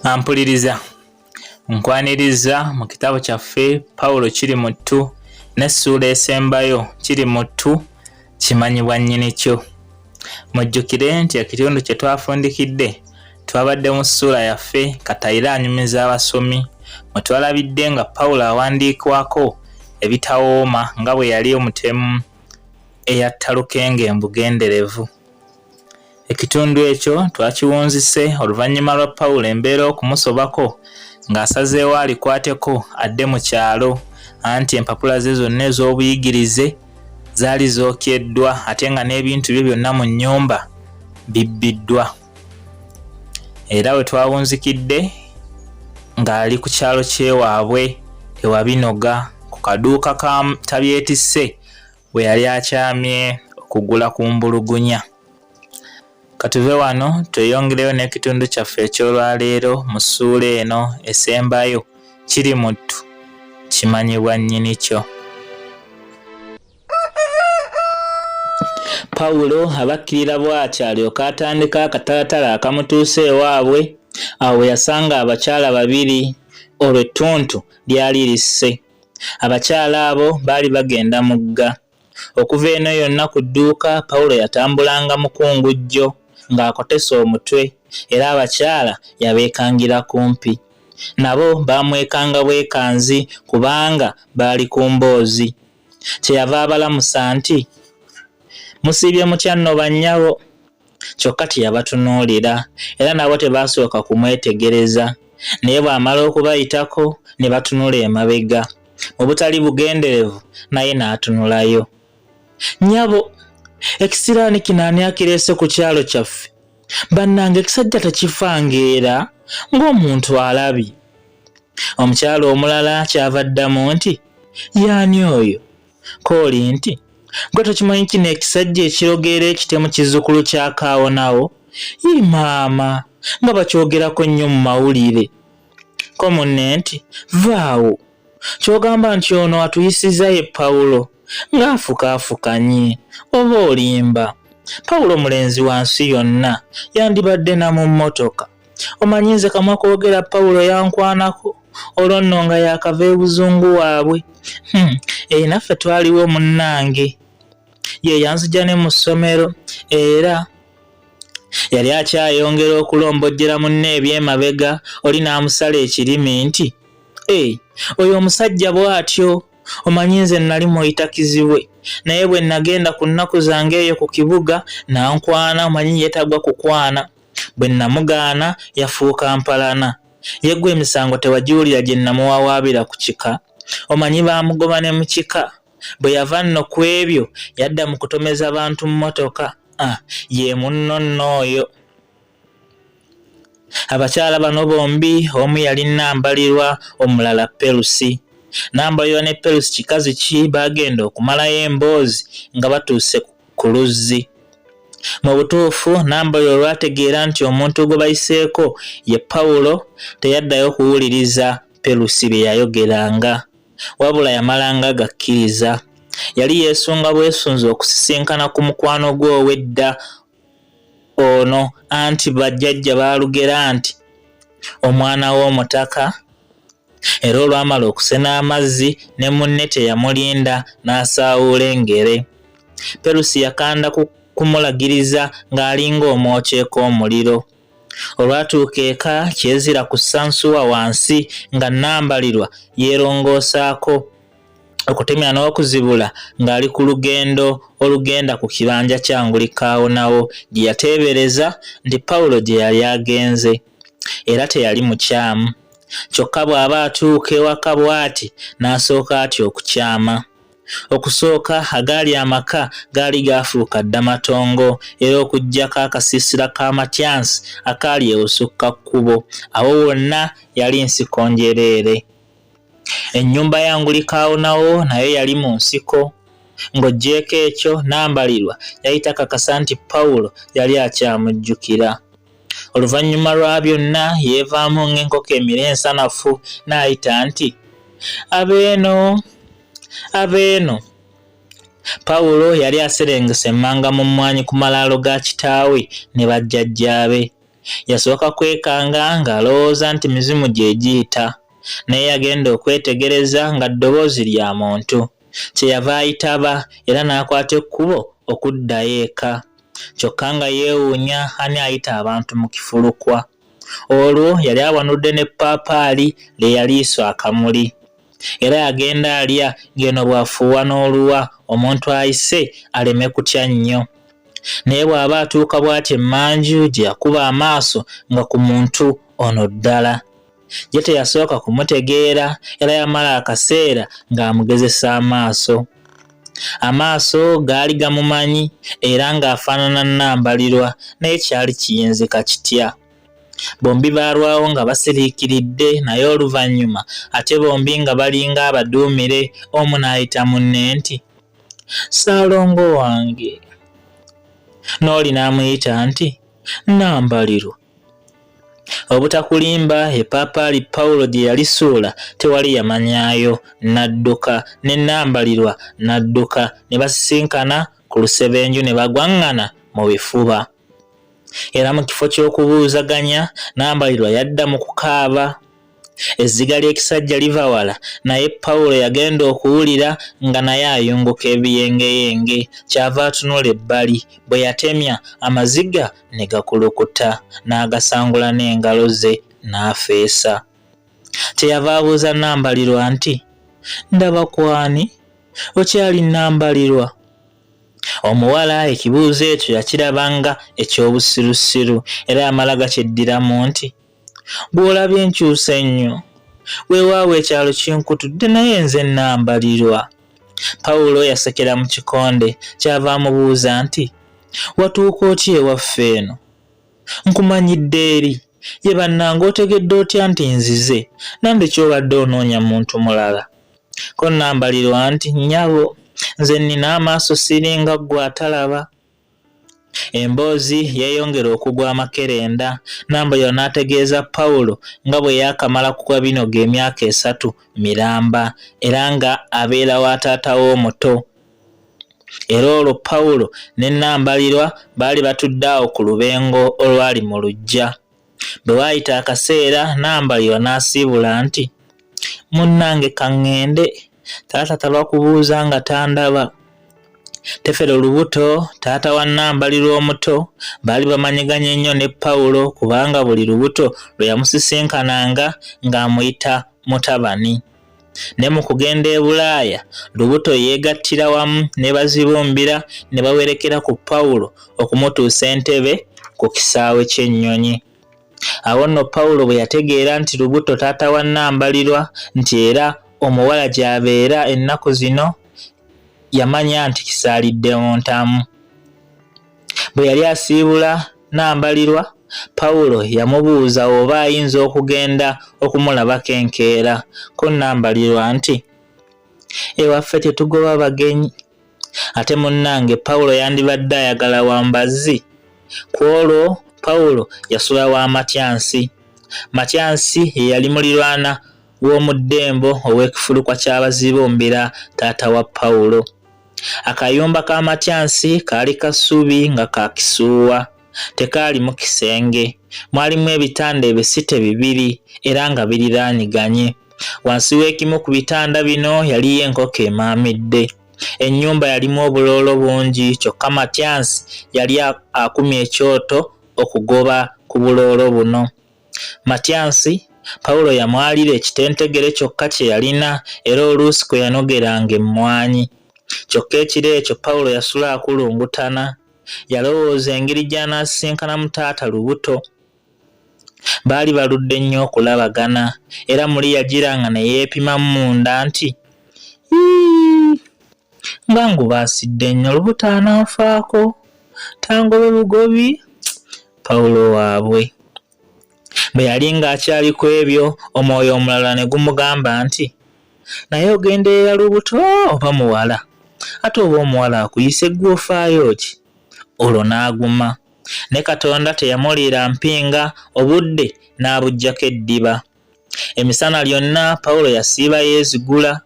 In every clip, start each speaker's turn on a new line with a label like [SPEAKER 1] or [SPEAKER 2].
[SPEAKER 1] Ampuliriza nkwaniriza mu kitabo kyaffe Pawulo kirimuttu n'essuula esembayo kirimuttu kimanyibwa nnyini kyo. Mujjukire nti ekitundu kye twafundikidde twabadde mu ssuula yaffe Katayira anyumiza abasomi mwe twalabidde nga Pawulo awandiikwako ebitawooma nga bwe yali omutemu eyatta lukenge embugenderevu. Ekitundu ekyo twakiwunzise oluvannyuma lwa Pawulo embeera okumusobako ng'asazeewo alikwateko adde mu kyalo, anti empapula ze zonna ez'obuyigirize zaali zookyeddwa ate nga n'ebintu bye byonna mu nnyumba bibbiddwa. Era we twawunzikidde ng'ali ku kyalo ky'ewaabwe ewabinoga ku kaduuka ka tabyetisse we yali akyamye okugula ku mbulugunya. Katuve wano tweyongereyo n'ekitundu kyaffe eky'olwaleero mu ssuula eno esembayo kirimuttu kimanyibwa nnyini kyo. Pawulo abakkirira bw'ati alyoka atandika akatalatala akamutuusa ewaabwe, awo yasanga abakyala babiri olwo ettuntu lyali lisse. Abakyala abo baali bagenda mugga. Okuva eno yonna ku dduuka Pawulo yatambulanga mukungujjo ng'akotesa omutwe, era abakyala yabeekangira kumpi. Nabo baamwekanga bwekanzi kubanga baali ku mboozi. Kyeyava abalamusa nti, "Musiibye mutya nno bannyabo?" Kyokka teyabatunuulira, era nabo tebaasooka kumwetegereza, naye bw'amala okubayitako ne batunula emabega. Mu butali bugenderevu naye n'atunulayo. "Nnyabo, ekisiraani kino ani akireese ku kyalo kyaffe? Bannange ekisajja tekifangeera ng'omuntu alabi." Omukyala omulala kyava addamu nti, "Y'ani oyo?" Kooli nti, "Gwe tokimanyi kino ekisajja ekirogeera ekitemu kizzukulu kya kaawonawo? Ye maama, nga bakyogerako nnyo mu mawulire." Ko munne nti, "Vaawo, ky'ogamba nti ono atuyisizza ye Pawulo ng'afukaafukanye oba olimba. Pawulo mulenzi wansi yonna, yandibadde na mu mmotoka. Omanyi nze kamwa koogera Pawulo yankwanako olwo nno nga yakava ebuzungu waabwe. Naffe twaliwo munnange, ye yanzija ne mu ssomero, era yali akyayongera okulombojjera munne eby'emabega, oli n'amusala ekirimi nti, oyo omusajja bw'atyo. Omanyi nze nali muyita kizibwe, naye bwe nagenda ku nnaku zange eyo ku kibuga nankwana. Omanyi yeetagwa kukwana. Bwe namugaana yafuuka mpalana. Ye ggwe emisango tewagiwulira gye namuwawaabira ku kika? Omanyi baamugoba ne mu kika. Bwe yava nno ku ebyo yadda mu kutomeza bantu mu mmotoka. Ye munno nno oyo." Abakyala bano bombi, omu yali Nambalirwa, omulala Perusi. Nambalirwa ne Perusi kikazi ki baagenda okumalayo emboozi nga batuuse ku luzzi. Mu butuufu Nambalirwa olwategeera nti omuntu gwe bayiseeko ye Pawulo teyaddayo kuwuliriza Perusi bye yayogeranga, wabula yamalanga gakkiriza. Yali yeesunga bwesunze okusisinkana ku mukwano gwe ow'edda ono, anti bajjajja baalugera nti omwana w'omutaka, era olwamala okusena amazzi ne munne teyamulinda n'asaawula engere. Perusi yakanda kumulagiriza ng'alinga omwokyeko omuliro. Olwatuuka eka kyezira ku ssansuwa wansi nga Nambalirwa yeerongoosaako okutemya n'okuzibula ng'ali ku lugendo olugenda ku kibanja kya Ngulikaawonawo gye yateebereza nti Pawulo gye yali agenze, era teyali mukyamu. Kyokka bw'aba atuuka ewaka bw'ati n'asooka atyo okukyama. Okusooka agaali amaka gaali gaafuuka dda matongo, era okuggyako akasiisira k'amatyansi akaali ebusukka kkubo, awo wonna yali nsiko njereere. Ennyumba ya Ngulikaawonawo nayo yali mu nsiko. Ng'oggyeko ekyo, Nambalirwa yayita kakasa nti Pawulo yali akyamujjukira. Oluvannyuma lwa byonna yeevaamu ng'enkoko emira ensanafu n'ayita nti, "Abeeno, abeeno." Pawulo yali aserengese emmanga mu mmwanyi ku malaalo ga kitaawe ne bajjajjaabe. yasooka kwekanga ng'alowooza nti mizimu gye giyita, naye yagenda okwetegereza nga ddoboozi lya muntu. Kyeyava ayitaba era n'akwata ekkubo okuddayo eka. Kyokka nga yeewuunya ani ayita abantu mu kifulukwa. Olwo yali awanudde n'eppaapaali lye yaliiswa akamuli. Era yagenda alya ng'eno bw'afuuwa n'oluwa omuntu ayise aleme kutya nnyo. Naye bw'aba atuuka bw'atyo emmanju gye yakuba amaaso nga ku muntu ono ddala. Ye teyasooka kumutegeera era yamala akaseera ng'amugezesa amaaso. Amaaso gaali gamumanyi era ng'afaanana nnambalirwa, naye kyali kiyinzika kitya. Bombi baalwawo nga basiriikiridde, naye oluvannyuma ate bombi nga balinga abaduumire, omu n'ayita munne nti, "Ssaalongo wange." N'oli n'amuyita nti, "Nnambalirwa." Obutakulimba eppaapaali Pawulo gye yalisuula tewali yamanyaayo, n'adduka, ne Nnambalirwa n'adduka, ne basisinkana ku lusebenju ne bagwaŋŋana mu bifuba. Era mu kifo ky'okubuuzaganya, Nnambalirwa yadda mu kukaaba. Ezziga ly'ekisajja liva wala, naye Pawulo yagenda okuwulira nga naye ayunguka ebiyengeyenge. Kyava atunula ebbali, bwe yatemya amaziga ne gakulukuta, n'agasangula n'engalo ze n'afeesa. Kyeyava abuuza Nnambalirwa nti, "Ndaba kwani? Okyali Nnambalirwa?" Omuwala ekibuuzo ekyo yakirabanga eky'obusirusiru era yamala gakyeddiramu nti, "Bw'olabye enkyusa ennyo. Weewaawo ekyalo kinkutudde naye nze Nnambalirwa." Pawulo yasekera mu kikonde, kyava amubuuza nti, "Watuuka otya ewaffe eno? Nkumanyidde eri. Ye bannange otegedde otya nti nzize? Nande ky'obadde onoonya muntu mulala?" Ko Nnambalirwa nti, "Nnyabo, nze nnina amaaso siringa ggwe atalaba." Emboozi yeeyongera okugwa amakerenda. Nnambalirwa n'ategeeza Pawulo nga bwe yaakamala kuba binoga emyaka 3 miramba era nga abeera wa taata we omuto. Era olwo Pawulo ne Nnambalirwa baali batudde awo ku lubengo olwali mu luggya. Bwe waayita akaseera, Nnambalirwa n'asiibula nti, "Munnange kaŋŋende, taata talwakubuuza nga tandaba." Tefere olubuto, taata wa Nnambalirwa omuto, baali bamanyiganye ennyo ne Pawulo kubanga buli lubuto lwe yamusisinkananga ng'amuyita mutabani. Ne mu kugenda e Bulaaya, lubuto yeegattira wamu ne bazibumbira ne bawerekera ku Pawulo okumutuusa entebe ku kisaawe ky'ennyonyi. Awo nno Pawulo bwe yategeera nti lubuto taata wa Nnambalirwa, nti era omuwala gy'abeera ennaku zino, yamanya nti kisaalidde mu ntamu. Bwe yali asiibula Nnambalirwa, Pawulo yamubuuza oba ayinza okugenda okumulabako enkeera. Ko Nnambalirwa nti, "Ewaffe tetugoba bagenyi." Ate munnange Pawulo yandibadde ayagala wambazzi. Ku olwo Pawulo yasula wa Matyansi. Matyansi ye yali mulirwana w'omu ddembo ow'ekifulukwa ky'abazibumbira taata wa Pawulo. Akayumba ka Matyansi kaali ka ssubi nga ka kisuuwa, tekaali mu kisenge. Mwalimu ebitanda ebisite 2 era nga biriraanyiganye. Wansi w'ekimu ku bitanda bino yaliyo enkoko emaamidde. Ennyumba yalimu obuloolo bungi, kyokka Matyansi yali akumye ekyoto okugoba ku buloolo buno. Matyansi, Pawulo yamwalira ekitentegere kyokka kye yalina era oluusi kwe yanogeranga emmwanyi. Kyokka ekiro ekyo Pawulo yasula akulungutana. Yalowooza engeri gy'anaasisinkana mu taata lubuto. Baali baludde nnyo okulabagana era muli yagiranga ne yeepima munda nti, "Nga ngubaasidde nnyo, lubuto anaafaako. Tangobe bugobi." Pawulo waabwe. Bwe yali ng'akyali ku ebyo, omwoyo omulala ne gumugamba nti, "Naye ogenderera lubuto oba muwala? Ate oba omuwala akuyise ggwe ofaayo ki?" Olwo n'aguma. Ne Katonda teyamuliira mpinga, obudde n'abuggyako eddiba. Emisana lyonna Pawulo yasiiba yeezigula.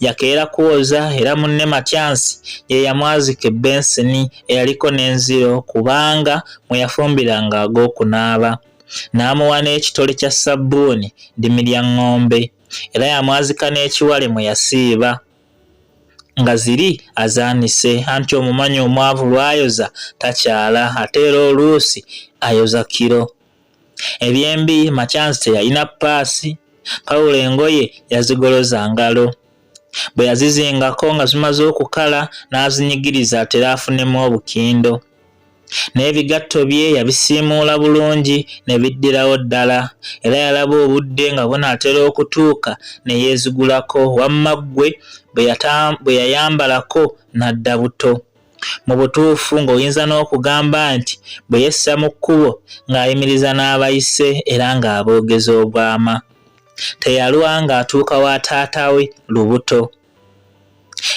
[SPEAKER 1] yakeera kwoza era munne Matyansi ye yamwazika ebbenseni eyaliko n'enziro kubanga mwe yafumbiranga ag'okunaaba. N'amuwa n'ekitole kya sabbuuni ddimi lya ng'ombe era yamwazika n'ekiwale mwe yasiiba nga ziri azaanise, anti omumanyi omwavu lw'ayoza takyala ate era oluusi ayoza kiro. Ebyembi Matyansi teyalina paasi. Pawulo engoye yazigoloza ngalo. Bwe yazizingako nga zimaze okukala n'azinyigiriza atere afunemu obukindo. N'ebigatto bye yabisiimuula bulungi ne biddirawo ddala era yalaba obudde nga bunaatera okutuuka ne yeezigulako wamma ggwe bwe yayambalako n'adda buto. Mu butuufu ng'oyinza n'okugamba nti bwe yessa mu kkubo ng'ayimiriza n'abayise era ng'aboogeza obwama. Teyalwa ng'atuuka wa taata we lubuto.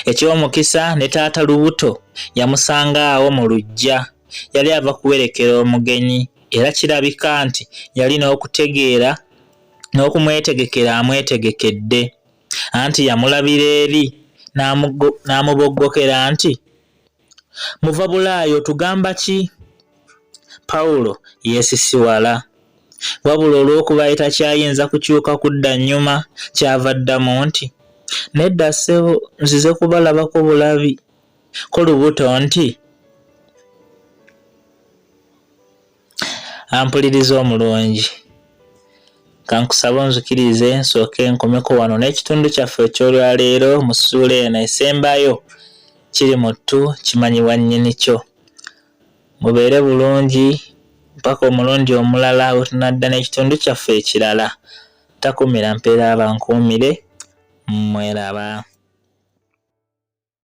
[SPEAKER 1] Eky'omukisa ne taata lubuto yamusanga awo mu luggya. Yali ava kuwerekera omugenyi era kirabika nti yalina okutegeera n'okumwetegekera amwetegekedde, anti yamulabira eri n'amuboggokera nti, "Muva Bulaayo tugamba ki?" Pawulo yeesisiwala, wabula olw'okuba takyayinza kukyuka kudda nnyuma kyava addamu nti, "Nedda ssebo, nzize kubalabako bulabi." Ko lubuto nti, "Ampuliriza omulungi, kankusaba onzikirize nsooke nkomeko wano n'ekitundu kyaffe eky'olwaleero mu ssuula eno esembayo. Kirimuttu kimanyibwa nnyini kyo. Mubeere bulungi mpaka omulundi omulala we tunadda n'ekitundu kyaffe ekirala. Takumira mpeera abankuumire, mweraba."